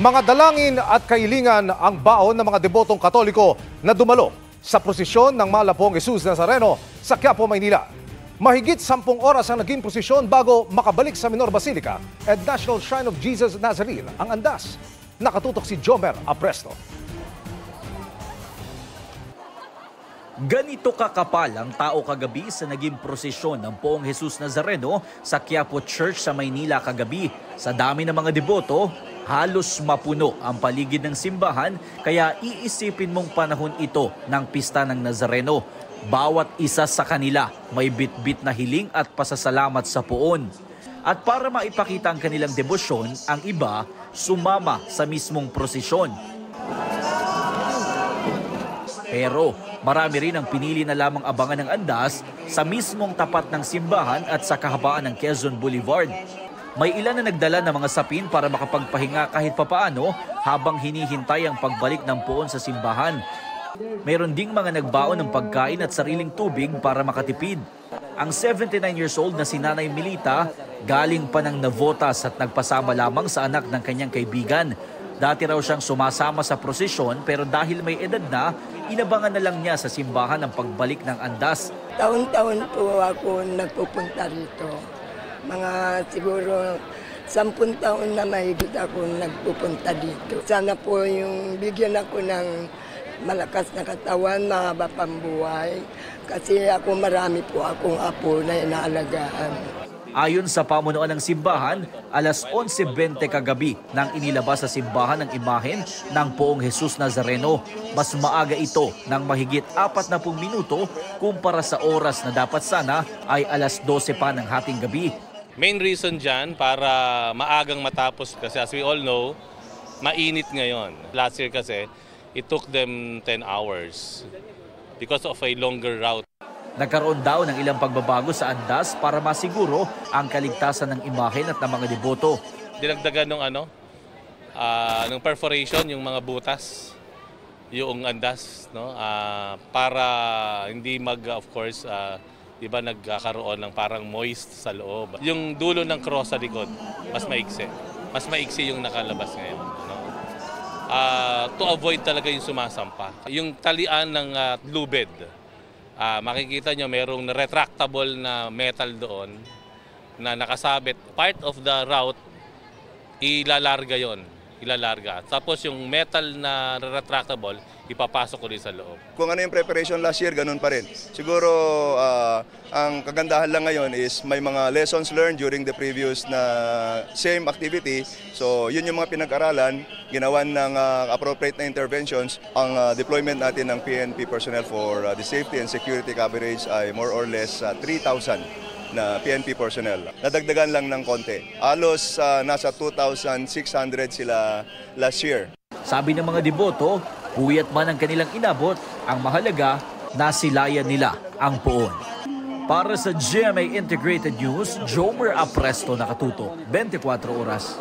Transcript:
Mga dalangin at kailingan ang baon ng mga debotong Katoliko na dumalo sa prosesyon ng Malapong Jesus Nazareno sa Quiapo, Maynila. Mahigit 10 oras ang naging prosesyon bago makabalik sa Minor Basilica at National Shrine of Jesus Nazarene ang andas. Nakatutok si Jomer Apresto. Ganito kakapal ang tao kagabi sa naging prosesyon ng Poong Jesus Nazareno sa Quiapo Church sa Maynila kagabi. Sa dami ng mga deboto, halos mapuno ang paligid ng simbahan kaya iisipin mong panahon ito ng pista ng Nazareno. Bawat isa sa kanila may bitbit na hiling at pasasalamat sa Poon. At para maipakita ang kanilang debosyon, ang iba sumama sa mismong prosesyon. Pero marami rin ang pinili na lamang abangan ng andas sa mismong tapat ng simbahan at sa kahabaan ng Quezon Boulevard. May ilan na nagdala ng mga sapin para makapagpahinga kahit papaano habang hinihintay ang pagbalik ng Poon sa simbahan. Mayroon ding mga nagbaon ng pagkain at sariling tubig para makatipid. Ang 79 years old na si Nanay Milita galing pa ng Navotas at nagpasama lamang sa anak ng kanyang kaibigan. Dati raw siyang sumasama sa prosesyon pero dahil may edad na, inabangan na lang niya sa simbahan ang pagbalik ng andas. Taon-taon po ako nagpupunta rito. Mga siguro 10 taon na mahigit ako nagpupunta dito. Sana po yung bigyan ako ng malakas na katawan, mahaba pang buhay. Kasi ako marami po akong apo na inaalagaan. Ayon sa pamunuan ng simbahan, alas 11:20 kagabi nang inilabas sa simbahan ang imahen ng Poong Jesus Nazareno. Mas maaga ito ng mahigit 40 minuto kumpara sa oras na dapat sana ay alas 12 pa ng hating gabi. Main reason dyan para maagang matapos kasi as we all know, mainit ngayon. Last year kasi, it took them 10 hours because of a longer route. Nagkaroon daw ng ilang pagbabago sa andas para masiguro ang kaligtasan ng imahen at ng mga deboto. Dinagdagan ng perforation yung mga butas, yung andas, no? Para hindi of course, diba nagkakaroon ng parang moist sa loob. Yung dulo ng cross sa likod, mas maiksi. Mas maiksi yung nakalabas ngayon. No? To avoid talaga yung sumasampa. Yung talian ng lubid. Makikita nyo mayroong retractable na metal doon na nakasabit. Part of the route, ilalarga yon, ilalarga. Tapos yung metal na retractable, ipapasok ko rin sa loob. Kung ano yung preparation last year, ganun pa rin. Siguro ang kagandahan lang ngayon is may mga lessons learned during the previous na same activity. So yun yung mga pinag-aralan, ginawan ng appropriate na interventions. Ang deployment natin ng PNP personnel for the safety and security coverage ay more or less 3,000 na PNP personnel. Nadagdagan lang ng konti. Halos nasa 2,600 sila last year. Sabi ng mga deboto, huyat man ang kanilang inabot, ang mahalaga, nasilayan nila ang Poon. Para sa GMA Integrated News, Jomer Apresto, nakatutok 24 oras.